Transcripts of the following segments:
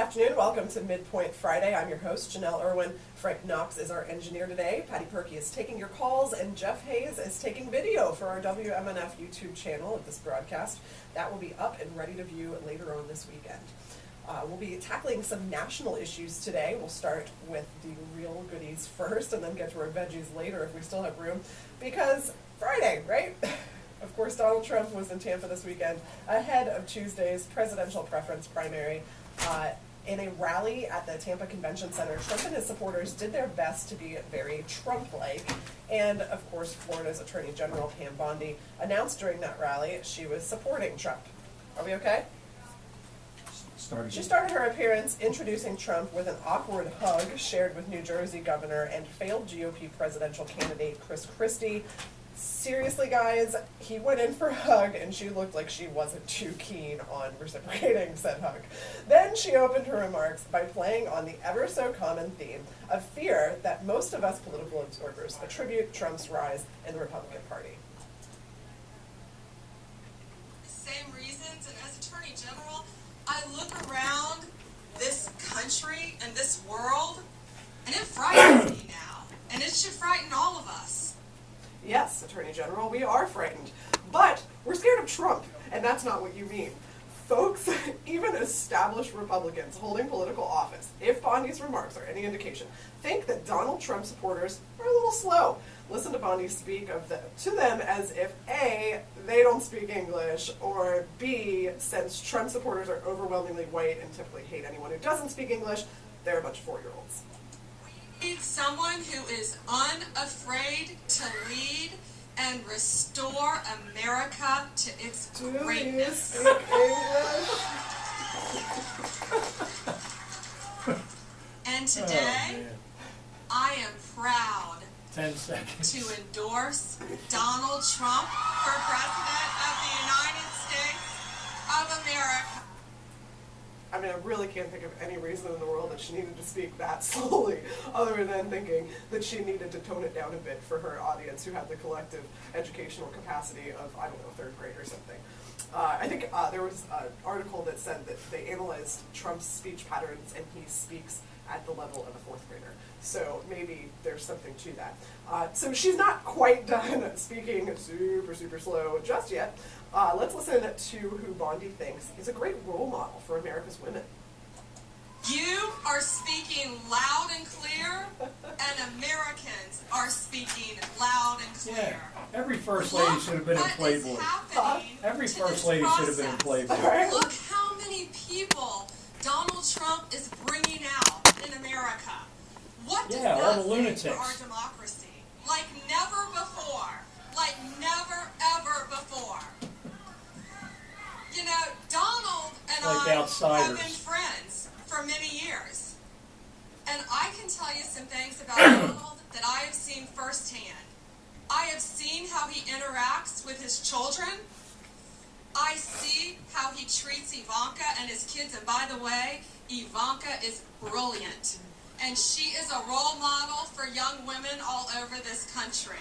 afternoon. Welcome to MidPoint Friday. I'm your host, Janelle Irwin. Frank Knox is our engineer today. Patty Perky is taking your calls, and Jeff Hayes is taking video for our WMNF YouTube channel of this broadcast. That will be up and ready to view later on this weekend. We'll be tackling some national issues today. We'll start with the real goodies first and then get to our veggies later if we still have room, because Friday, right? Of course, Donald Trump was in Tampa this weekend ahead of Tuesday's presidential preference primary. In a rally at the Tampa Convention Center, Trump and his supporters did their best to be very Trump-like. And, of course, Florida's Attorney General Pam Bondi announced during that rally she was supporting Trump. Are we okay? She started her appearance introducing Trump with an awkward hug shared with New Jersey Governor and failed GOP presidential candidate Chris Christie. Seriously, guys, he went in for a hug, and she looked like she wasn't too keen on reciprocating said hug. Then she opened her remarks by playing on the ever-so-common theme of fear that most of us political observers attribute Trump's rise in the Republican Party. Same reasons, and as Attorney General, I look around this country and this world, and it frightens me now, and it should frighten all of us. Yes, Attorney General, we are frightened, but we're scared of Trump, and that's not what you mean. Folks, even established Republicans holding political office, if Bondi's remarks are any indication, think that Donald Trump supporters are a little slow. Listen to Bondi speak to them as if A, they don't speak English, or B, since Trump supporters are overwhelmingly white and typically hate anyone who doesn't speak English, they're a bunch of 4-year-olds. We need someone who is unafraid to lead and restore America to its greatness. Do you speak English? And today, I am proud 10 seconds. to endorse Donald Trump for President of the United States of America. I mean, I really can't think of any reason in the world that she needed to speak that slowly, other than thinking that she needed to tone it down a bit for her audience who had the collective educational capacity of, I don't know, 3rd grade or something. I think there was an article that said that they analyzed Trump's speech patterns and he speaks at the level of a 4th grader. So maybe there's something to that. So she's not quite done speaking super slow just yet. Let's listen to who Bondi thinks is a great role model for America's women. You are speaking loud and clear, and Americans are speaking loud and clear. Yeah, every First Lady should have been in Playboy. Every First Lady should have been in Playboy. Right. Look how many people Donald Trump is bringing out in America. What does Yeah, all that the mean lunatics. for our democracy? Like never before. Like never, ever before. You know, Donald and Like I outsiders. have been friends for many years. And I can tell you some things about Donald that I have seen firsthand. I have seen how he interacts with his children. I see how he treats Ivanka and his kids. And by the way, Ivanka is brilliant. And she is a role model for young women all over this country.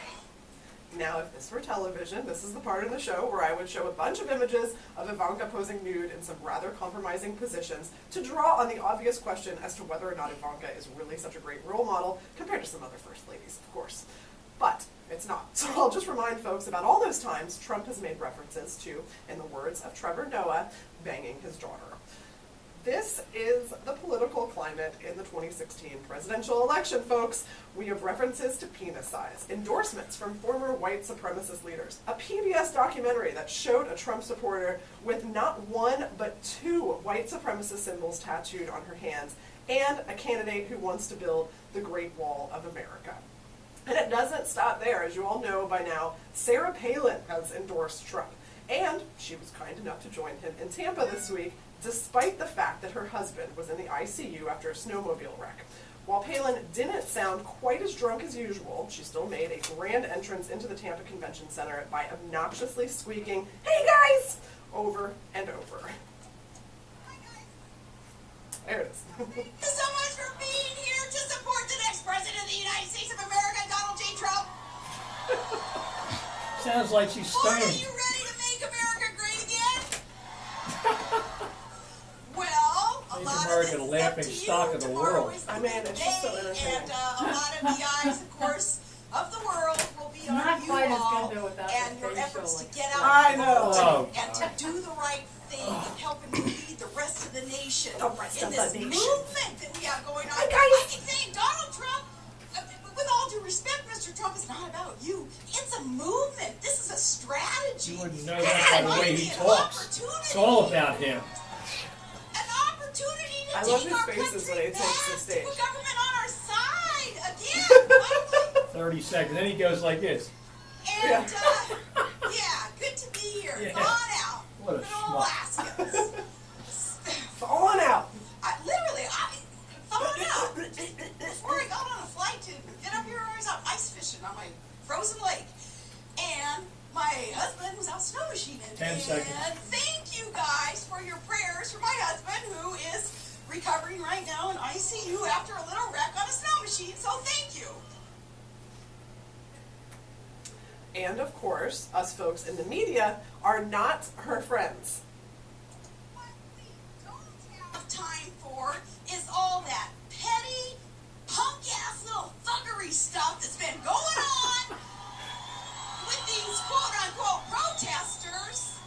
Now, if this were television, this is the part of the show where I would show a bunch of images of Ivanka posing nude in some rather compromising positions to draw on the obvious question as to whether or not Ivanka is really such a great role model compared to some other first ladies, of course. But it's not. So I'll just remind folks about all those times Trump has made references to, in the words of Trevor Noah, banging his daughter. This is the political climate in the 2016 presidential election, folks. We have references to penis size, endorsements from former white supremacist leaders, a PBS documentary that showed a Trump supporter with not one but 2 white supremacist symbols tattooed on her hands, and a candidate who wants to build the Great Wall of America. And it doesn't stop there. As you all know by now, Sarah Palin has endorsed Trump, and she was kind enough to join him in Tampa this week, despite the fact that her husband was in the ICU after a snowmobile wreck. While Palin didn't sound quite as drunk as usual, she still made a grand entrance into the Tampa Convention Center by obnoxiously squeaking, "Hey guys!" over and over. Hi guys. There it is. Thank you so much for being here to support the next President of the United States of America, Donald J. Trump. Sounds like she's Boy, are stoned. you ready to make America great again? Well, Make lot America of the this laughing stuff to stock you. of the Tomorrow world. is the I mean, big it's just so day, entertaining. and a lot of the eyes, of course, of the world will be on Not you quite as all good though without and the your facial efforts to get expression. out I know. Oh, and to do the right thing and helping to lead the rest of the nation The rest in of this the nation. movement that we have going on. Hey, guys. I keep saying Donald Trump, with all due respect, Mr. Trump, is not about you. It's a movement. This is a strategy. You wouldn't know that by the way he An talks. It's all about him. An opportunity to I love take his our faces when he country takes the back stage. to a government on our side again. 30 seconds. Then he goes like this. And yeah, good to be here. Yeah. Thawed out. What a Little schmuck. Alaskans. Falling out. I thawed out. Before I got on a flight to get up here, I was out ice fishing on my frozen lake. And my husband was out snow machining. 10 seconds. And thank you guys for your prayers for my husband, who is recovering right now in ICU after a little wreck on a snow machine. So thank you. And of course, us folks in the media are not her friends. What we don't have time for is all that petty, punk-ass little thuggery stuff that's been going on with these quote-unquote protesters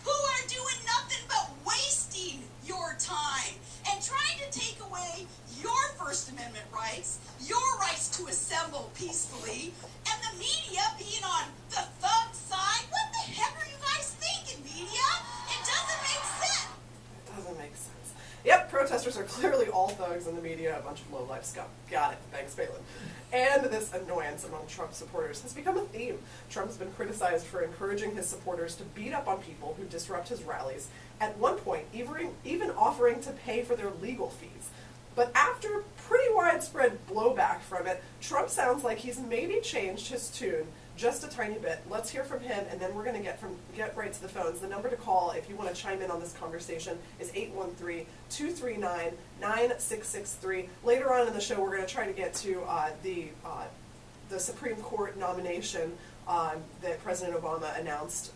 who are doing nothing but wasting your time and trying to take away your First Amendment rights, your rights to assemble peacefully, and the media being on the thug side. What the heck are you guys thinking, media? It doesn't make sense. It doesn't make sense. Yep, protesters are clearly all thugs in the media, a bunch of low-life scum. Got it. Thanks, Palin. And this annoyance among Trump supporters has become a theme. Trump's been criticized for encouraging his supporters to beat up on people who disrupt his rallies, at one point even offering to pay for their legal fees. But after pretty widespread blowback from it, Trump sounds like he's maybe changed his tune just a tiny bit. Let's hear from him, and then we're going to get right to the phones. The number to call if you want to chime in on this conversation is 813-239-9663. Later on in the show, we're going to try to get to the Supreme Court nomination that President Obama announced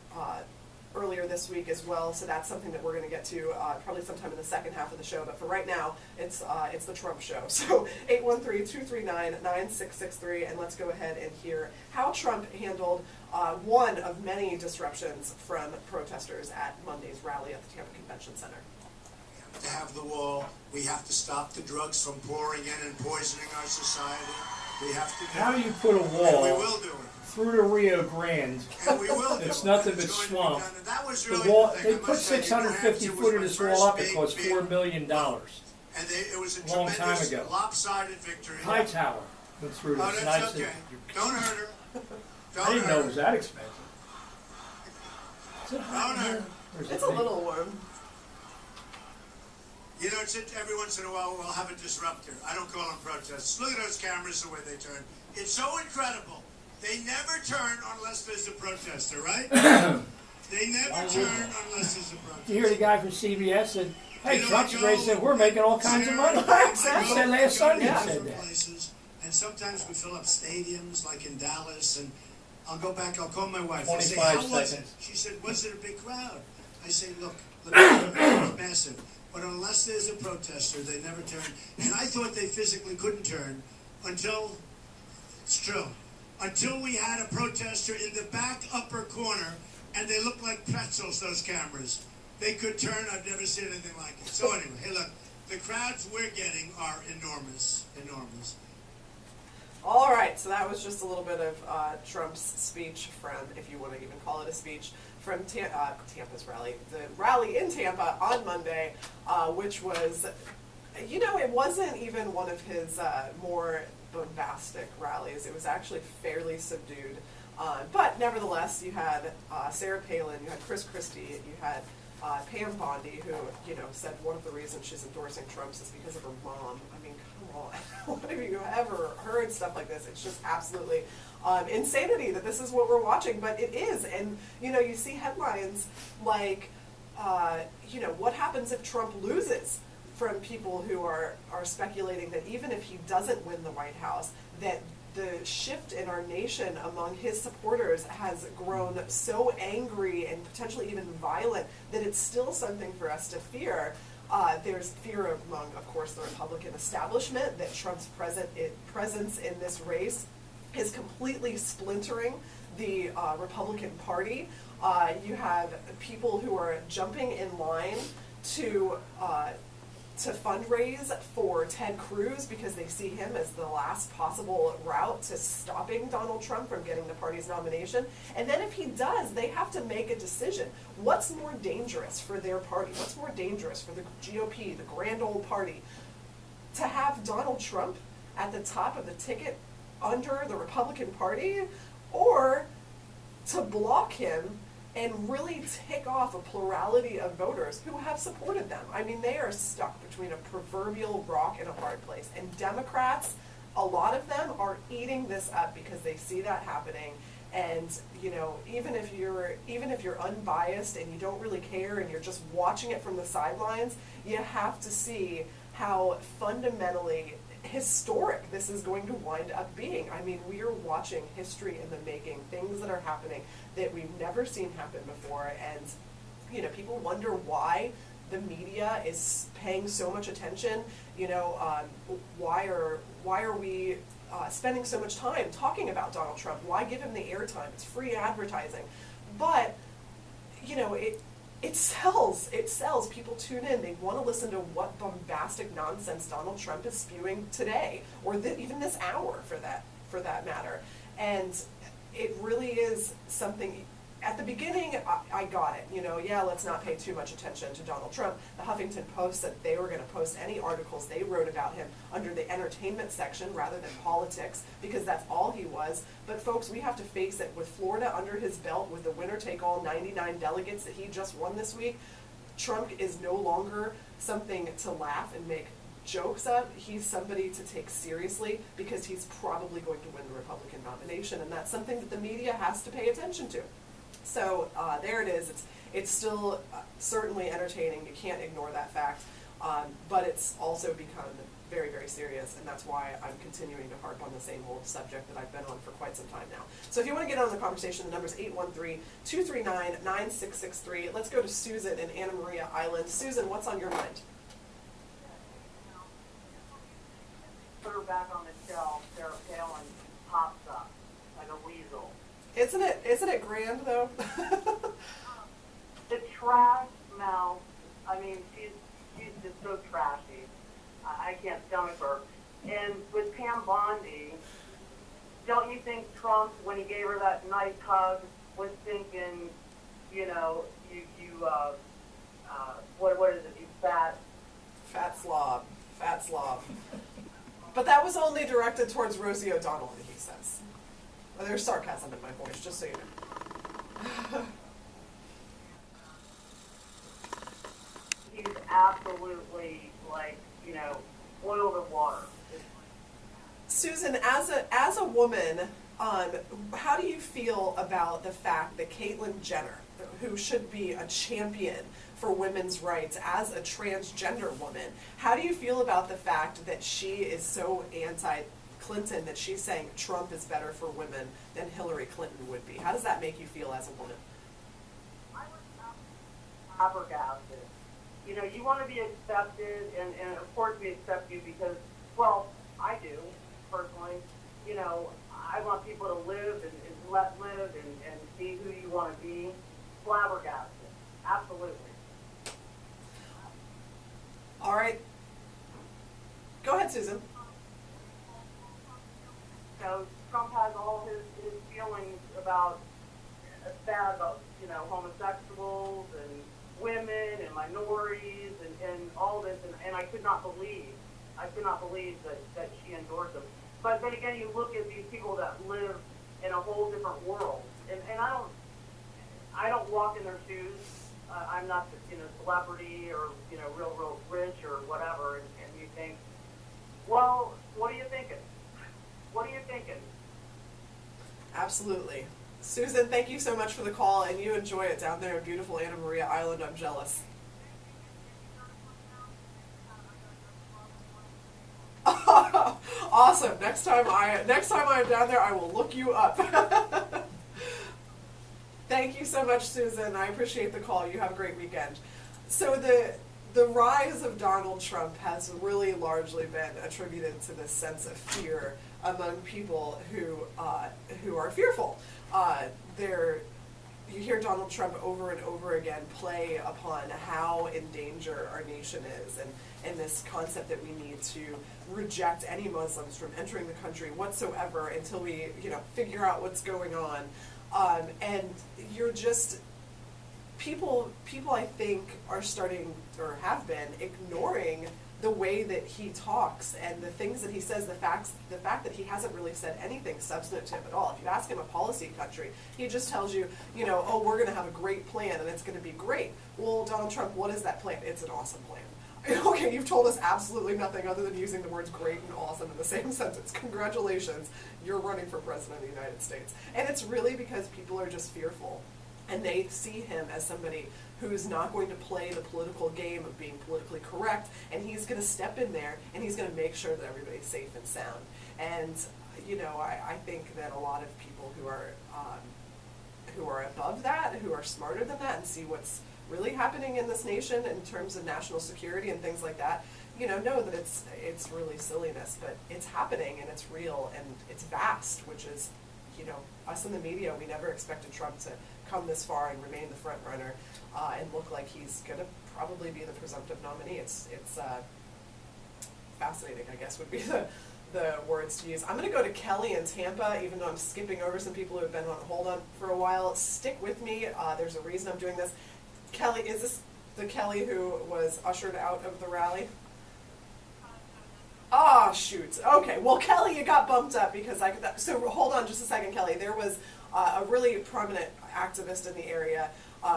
earlier this week as well, so that's something that we're going to get to probably sometime in the second half of the show, but for right now, it's the Trump show. So 813-239-9663, and let's go ahead and hear how Trump handled one of many disruptions from protesters at Monday's rally at the Tampa Convention Center. We have to have the wall. We have to stop the drugs from pouring in and poisoning our society. We have to do How do you put a and we wall will do it. through the Rio Grande? And we will do It's it. nothing And but it's going to be swamp. done. And that was The really wall, the thing. they I put must say, New 650 Hampshire foot was of my this first wall up. It big, cost big $4 million. And it was a Long time tremendous, ago. lopsided victory. High tower went through Oh, this, and I that's said, okay. Don't hurt her. Don't I didn't know hurt it was her. that expensive. Is it hot Don't in hurt here? her. Or is It's it a me? little warm. You know, every once in a while we'll have a disruptor. I don't call them protests. Look at those cameras, the way they turn. It's so incredible. They never turn unless there's a protester, right? They never turn unless there's a protester. You hear the guy from CBS said, hey, You know, Trump's I great, go- said, we're making all kinds of money. Sarah, He said last Sunday, he said that. Places, and sometimes we fill up stadiums like in Dallas, and I'll go back, I'll call my wife. I say, 25 how was it? seconds. She said, was it a big crowd? I say, look, it was massive. But unless there's a protester, they never turn. And I thought they physically couldn't turn until, it's true, until we had a protester in the back upper corner, and they looked like pretzels, those cameras. They could turn. I've never seen anything like it. So anyway, hey, look, the crowds we're getting are enormous, enormous. All right, so that was just a little bit of Trump's speech from, if you want to even call it a speech, from Tampa's rally, the rally in Tampa on Monday, which was, you know, it wasn't even one of his more bombastic rallies. It was actually fairly subdued. But nevertheless, you had Sarah Palin, you had Chris Christie, you had Pam Bondi, who, you know, said one of the reasons she's endorsing Trump's is because of her mom. I mean, come on. What have you ever heard stuff like this? It's just absolutely insanity that this is what we're watching, but it is. And, you know, you see headlines like, you know, what happens if Trump loses, from people who are speculating that even if he doesn't win the White House, that the shift in our nation among his supporters has grown so angry and potentially even violent that it's still something for us to fear. There's fear among, of course, the Republican establishment that Trump's presence in this race is completely splintering the Republican Party. You have people who are jumping in line to fundraise for Ted Cruz because they see him as the last possible route to stopping Donald Trump from getting the party's nomination. And then if he does, they have to make a decision. What's more dangerous for their party? What's more dangerous for the GOP, the grand old party? To have Donald Trump at the top of the ticket under the Republican Party, or to block him and really tick off a plurality of voters who have supported them. I mean, they are stuck between a proverbial rock and a hard place. And Democrats, a lot of them are eating this up because they see that happening. And, you know, even if you're unbiased and you don't really care and you're just watching it from the sidelines, you have to see how fundamentally historic this is going to wind up being. I mean, we are watching history in the making, things that are happening that we've never seen happen before. And, you know, people wonder why the media is paying so much attention. You know, why are we spending so much time talking about Donald Trump? Why give him the airtime? It's free advertising. But, you know, it sells. People tune in. They want to listen to what bombastic nonsense Donald Trump is spewing today, or even this hour, for that matter. And it really is something. At the beginning, I got it. You know, yeah, let's not pay too much attention to Donald Trump. The Huffington Post said they were going to post any articles they wrote about him under the entertainment section rather than politics, because that's all he was. But folks, we have to face it. With Florida under his belt, with the winner-take-all 99 delegates that he just won this week, Trump is no longer something to laugh and make jokes of. He's somebody to take seriously, because he's probably going to win the Republican nomination, and that's something that the media has to pay attention to. So there it is. It's still certainly entertaining. You can't ignore that fact. But it's also become very, very serious, and that's why I'm continuing to harp on the same old subject that I've been on for quite some time now. So if you want to get on the conversation, the number is 813-239-9663. Let's go to Susan in Anna Maria Island. Susan, what's on your mind? Put her back on the shelf, Sarah Palin pops up like a weasel. Isn't it grand though? The trash mouth. I mean, she's just so trashy. I can't stomach her. And with Pam Bondi, don't you think Trump, when he gave her that nice hug, was thinking, you know, what is it? You fat slob. But that was only directed towards Rosie O'Donnell, he says. Well, there's sarcasm in my voice, just so you know. He's absolutely, like, you know, oiled of water. Susan, as a woman, how do you feel about the fact that Caitlyn Jenner, who should be a champion for women's rights as a transgender woman, how do you feel about the fact that she is so anti-Clinton that she's saying Trump is better for women than Hillary Clinton would be? How does that make you feel as a woman? I was flabbergasted. You know, you want to be accepted, and of course we accept you because, well, I do, personally. You know, I want people to live and let live and be who you want to be. Flabbergasted. Absolutely. All right. Go ahead, Susan. You know, Trump has all his feelings about, bad about, you know, homosexuals and women and minorities and all this, and I could not believe that she endorsed them. But then again, you look at these people that live in a whole different world, and I don't walk in their shoes. I'm not, you know, celebrity or, you know, real rich or whatever, and you think, well, what are you thinking? What are you thinking? Absolutely. Susan, thank you so much for the call, and you enjoy it down there in beautiful Anna Maria Island. I'm jealous. Awesome. Next time I'm down there, I will look you up. Thank you so much, Susan. I appreciate the call. You have a great weekend. So the rise of Donald Trump has really largely been attributed to this sense of fear among people who are fearful. You hear Donald Trump over and over again play upon how in danger our nation is, and this concept that we need to reject any Muslims from entering the country whatsoever until we, figure out what's going on. And you're just, people I think are starting, or have been, ignoring the way that he talks and the things that he says, the fact that he hasn't really said anything substantive at all. If you ask him a policy country, he just tells you, oh, we're going to have a great plan and it's going to be great. Well, Donald Trump, what is that plan? It's an awesome plan. Okay, you've told us absolutely nothing other than using the words great and awesome in the same sentence. Congratulations, you're running for president of the United States. And it's really because people are just fearful. And they see him as somebody who's not going to play the political game of being politically correct, and he's going to step in there and he's going to make sure that everybody's safe and sound. And I think that a lot of people who are above that, who are smarter than that, and see what's really happening in this nation in terms of national security and things like that, know that it's really silliness, but it's happening and it's real and it's vast, which is, us in the media, we never expected Trump to come this far and remain the front runner and look like he's going to probably be the presumptive nominee. It's fascinating, I guess, would be the words to use. I'm going to go to Kelly in Tampa, even though I'm skipping over some people who have been on hold on for a while. Stick with me. There's a reason I'm doing this. Kelly, is this the Kelly who was ushered out of the rally? Ah, shoot. Okay, well, Kelly, you got bumped up because so hold on just a second, Kelly. There was a really prominent activist in the area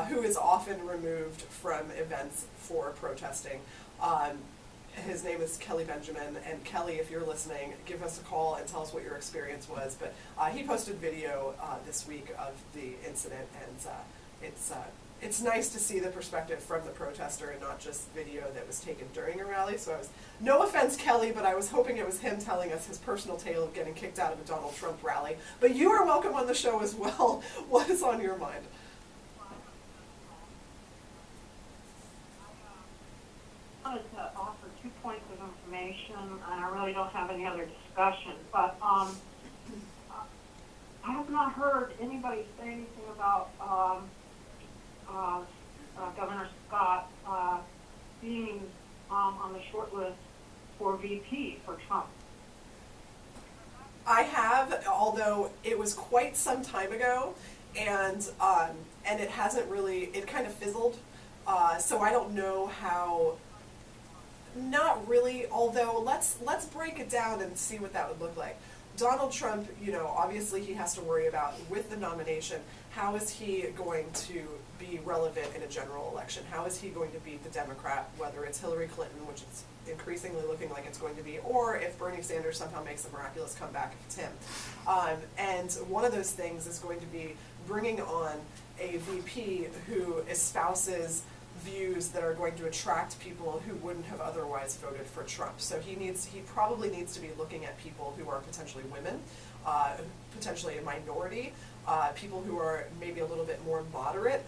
who is often removed from events for protesting. His name is Kelly Benjamin, and Kelly, if you're listening, give us a call and tell us what your experience was. But he posted video this week of the incident, and it's nice to see the perspective from the protester and not just video that was taken during a rally. So no offense, Kelly, but I was hoping it was him telling us his personal tale of getting kicked out of a Donald Trump rally. But you are welcome on the show as well. What is on your mind? I wanted to offer 2 points of information, and I really don't have any other discussion, but I have not heard anybody say anything about Governor Scott being on the short list for VP for Trump. I have, although it was quite some time ago, and it hasn't really, it kind of fizzled, so I don't know how. Not really, although let's break it down and see what that would look like. Donald Trump, obviously he has to worry about, with the nomination, how is he going to be relevant in a general election? How is he going to beat the Democrat, whether it's Hillary Clinton, which is increasingly looking like it's going to be, or if Bernie Sanders somehow makes a miraculous comeback, if it's him. And one of those things is going to be bringing on a VP who espouses views that are going to attract people who wouldn't have otherwise voted for Trump. So he probably needs to be looking at people who are potentially women, potentially a minority, people who are maybe a little bit more moderate,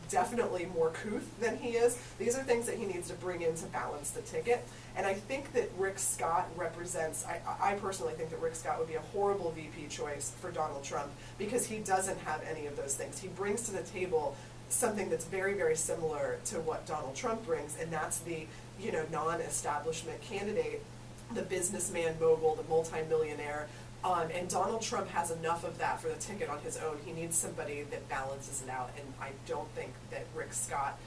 definitely more couth than he is. These are things that he needs to bring in to balance the ticket. And I think that Rick Scott represents, I personally think that Rick Scott would be a horrible VP choice for Donald Trump because he doesn't have any of those things. He brings to the table something that's very, very similar to what Donald Trump brings, and that's the, non-establishment candidate, the businessman mogul, the multimillionaire, and Donald Trump has enough of that for the ticket on his own. He needs somebody that balances it out, and I don't think that Rick Scott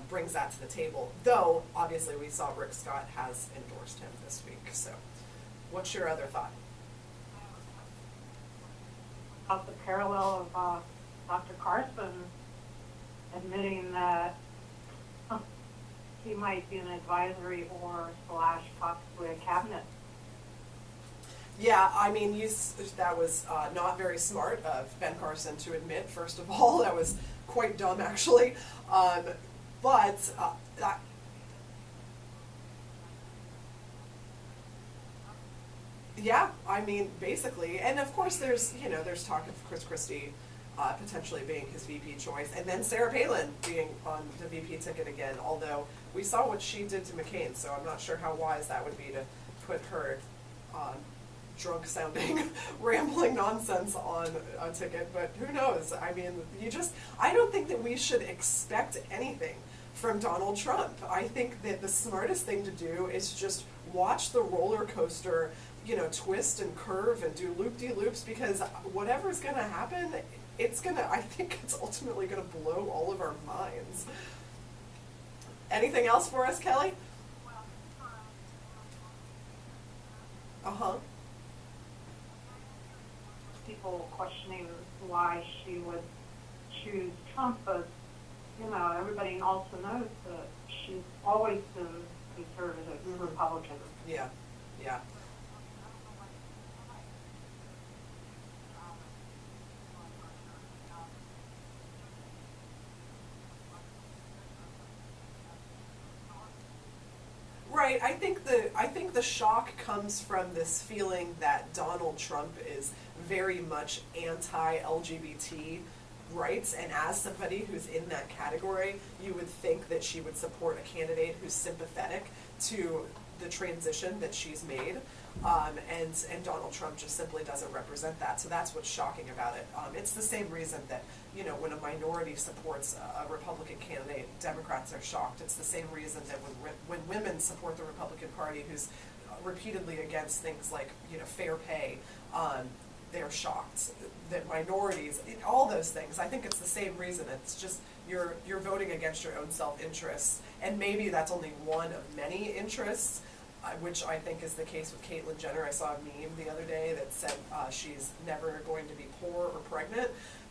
brings that to the table, though obviously we saw Rick Scott has endorsed him this week. So what's your other thought? About the parallel of Dr. Carson admitting that he might be an advisory or / possibly a cabinet. Yeah, I mean, that was not very smart of Ben Carson to admit, first of all. That was quite dumb, actually. Yeah, I mean, basically. And of course there's talk of Chris Christie potentially being his VP choice, and then Sarah Palin being on the VP ticket again, although we saw what she did to McCain, so I'm not sure how wise that would be to put her drunk sounding rambling nonsense on a ticket, but who knows? I mean, I don't think that we should expect anything from Donald Trump. I think that the smartest thing to do is just watch the roller coaster, twist and curve and do loop-de-loops, because whatever's gonna happen, I think it's ultimately gonna blow all of our minds. Anything else for us, Kelly? Uh-huh. People questioning why she would choose Trump, but everybody also knows that she's always been conservative, Republican. Yeah, yeah. Right. I think the shock comes from this feeling that Donald Trump is very much anti-LGBT rights, and as somebody who's in that category, you would think that she would support a candidate who's sympathetic to the transition that she's made, and Donald Trump just simply doesn't represent that. So that's what's shocking about it. It's the same reason that when a minority supports a Republican candidate, Democrats are shocked. It's the same reason that when women support the Republican Party, who's repeatedly against things like fair pay, they're shocked. That minorities, all those things. I think it's the same reason. It's just you're voting against your own self-interests, and maybe that's only one of many interests, which I think is the case with Caitlyn Jenner. I saw a meme the other day that said she's never going to be poor or pregnant,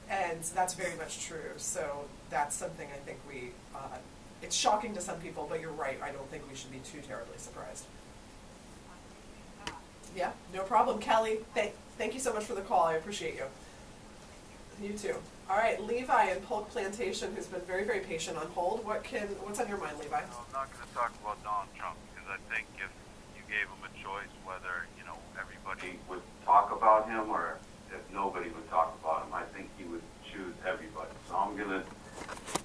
and that's very much true. So that's something I think it's shocking to some people, but you're right. I don't think we should be too terribly surprised. Yeah, no problem. Kelly, thank you so much for the call. I appreciate you. You too. All right, Levi in Polk Plantation, who's been very, very patient on hold. What's on your mind, Levi? I'm not going to talk about Donald Trump, because I think if you gave him a choice whether, everybody would talk about him or if nobody would talk about him, I think he would choose everybody. So I'm going to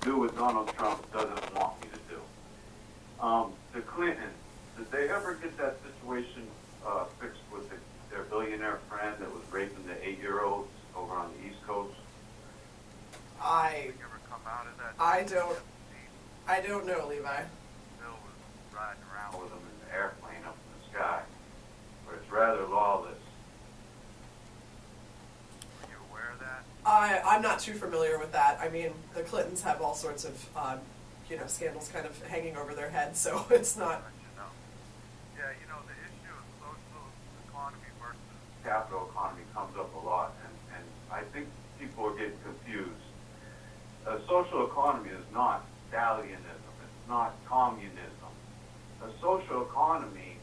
do what Donald Trump doesn't want me to do. The Clintons, did they ever get that situation fixed with their billionaire friend that was raping the 8-year-olds over on the East Coast? Ever come out of that? I don't know, Levi. Bill was riding around with him in the airplane up in the sky, where it's rather lawless. Are you aware of that? I'm not too familiar with that. I mean, the Clintons have all sorts of, scandals kind of hanging over their heads, so it's not. Yeah, the issue of social economy versus capital economy comes up a lot, and I think people are getting confused. A social economy is not Stalinism, it's not communism. A social economy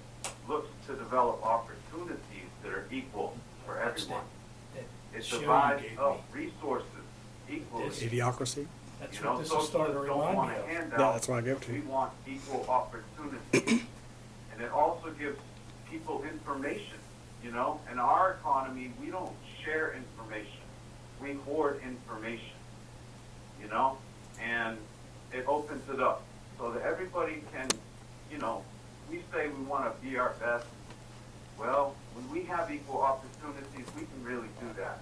looks to develop opportunities that are equal for everyone. It divides up resources equally. Idiocracy? That's what this is starting to remind me of. Yeah, that's why I give it to you. We want equal opportunity. And it also gives people information, In our economy, we don't share information. We hoard information, and it opens it up so that everybody can, we say we want to be our best. Well, when we have equal opportunities, we can really do that.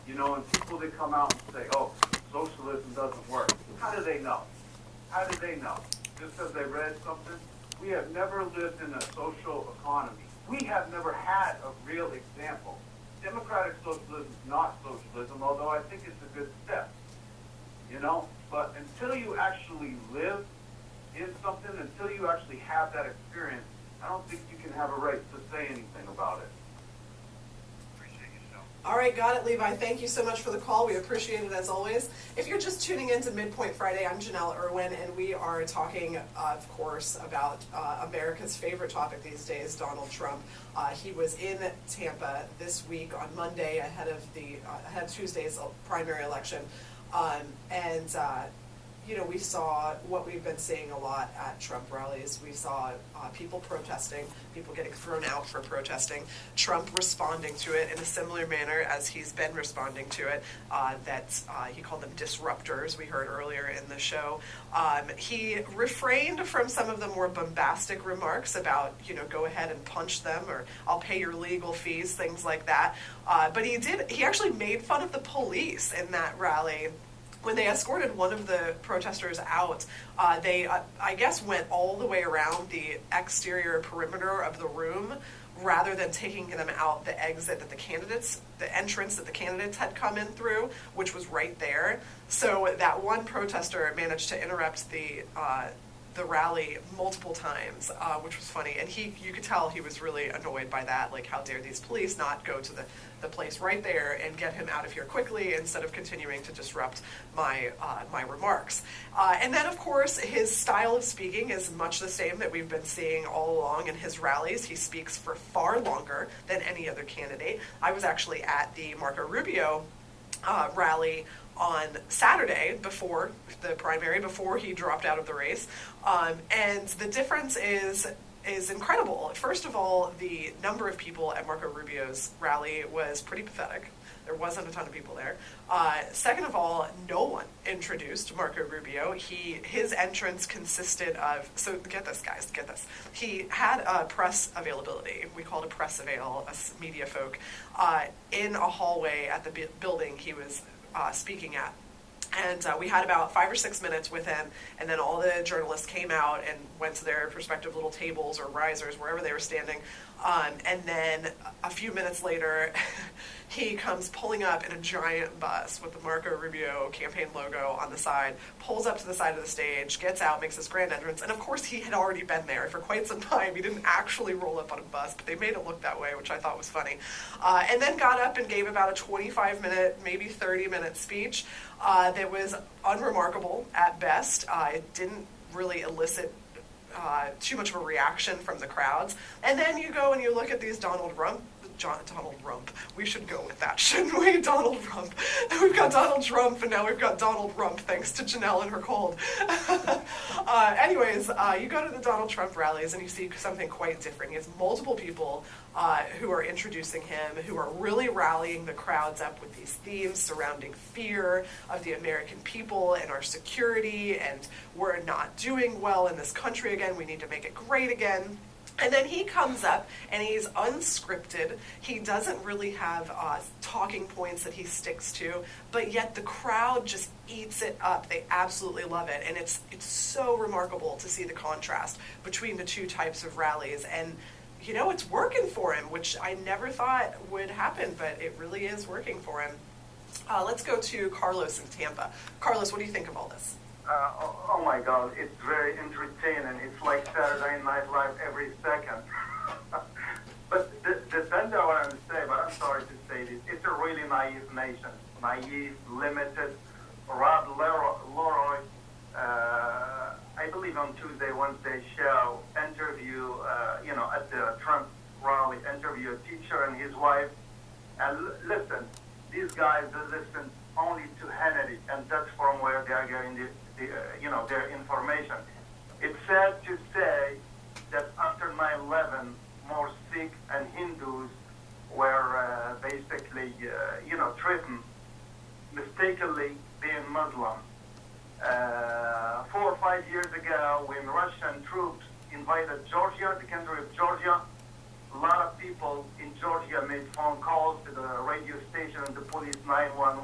And people that come out and say, oh, socialism doesn't work. How do they know? How do they know? Just because they read something? We have never lived in a social economy. We have never had a real example. Democratic socialism is not socialism, although I think it's a good step. But until you actually live in something, until you actually have that experience, I don't think you can have a right to say anything about it. Appreciate you, so. All right, got it, Levi. Thank you so much for the call. We appreciate it as always. If you're just tuning in to MidPoint Friday, I'm Janelle Irwin, and we are talking, of course, about America's favorite topic these days, Donald Trump. He was in Tampa this week on Monday ahead of Tuesday's primary election, and we saw what we've been seeing a lot at Trump rallies. We saw people protesting, people getting thrown out for protesting, Trump responding to it in a similar manner as he's been responding to it, he called them disruptors, we heard earlier in the show. He refrained from some of the more bombastic remarks about, go ahead and punch them, or I'll pay your legal fees, things like that. But he actually made fun of the police in that rally. When they escorted one of the protesters out, they, I guess, went all the way around the exterior perimeter of the room rather than taking them out the exit that the entrance that the candidates had come in through, which was right there. So that one protester managed to interrupt the rally multiple times, which was funny. And you could tell he was really annoyed by that. Like, how dare these police not go to the place right there and get him out of here quickly instead of continuing to disrupt my remarks. And then, of course, his style of speaking is much the same that we've been seeing all along in his rallies. He speaks for far longer than any other candidate. I was actually at the Marco Rubio rally on Saturday before the primary, before he dropped out of the race. And the difference is incredible. First of all, the number of people at Marco Rubio's rally was pretty pathetic. There wasn't a ton of people there. Second of all, no one introduced Marco Rubio. His entrance consisted of, so get this, guys, get this. He had a press availability. We called a press avail, us media folk, in a hallway at the building he was speaking at. And we had about 5 or 6 minutes with him, and then all the journalists came out and went to their respective little tables or risers, wherever they were standing. And then a few minutes later, he comes pulling up in a giant bus with the Marco Rubio campaign logo on the side, pulls up to the side of the stage, gets out, makes his grand entrance. And of course, he had already been there for quite some time. He didn't actually roll up on a bus, but they made it look that way, which I thought was funny. And then got up and gave about a 25-minute, maybe 30-minute speech that was unremarkable at best. It didn't really elicit too much of a reaction from the crowds. And then you go and you look at these Donald Rump. We should go with that, shouldn't we? Donald Rump. We've got Donald Trump, and now we've got Donald Rump, thanks to Janelle and her cold. Anyways, you go to the Donald Trump rallies, and you see something quite different. He has multiple people who are introducing him, who are really rallying the crowds up with these themes surrounding fear of the American people and our security, and we're not doing well in this country again. We need to make it great again. And then he comes up, and he's unscripted. He doesn't really have talking points that he sticks to, but yet the crowd just eats it up. They absolutely love it, and it's so remarkable to see the contrast between the two types of rallies. And it's working for him, which I never thought would happen, but it really is working for him. Let's go to Carlos in Tampa. Carlos, what do you think of all this? Oh my God, it's very entertaining. It's like Saturday Night Live every second. But the thing that I want to say, but I'm sorry to say this, it's a really naive nation. Naive, limited. Rob Leroy, I believe on Tuesday, Wednesday show, interview, at the Trump rally, interview a teacher and his wife. And listen, these guys, they listen only to Hannity, and that's from where they are getting their information. It's sad to say that after 9/11, more Sikh and Hindus were basically, threatened, mistakenly being Muslim. 4 or 5 years ago, when Russian troops invaded Georgia, the country of Georgia, a lot of people in Georgia made phone calls to the radio station and the police 911.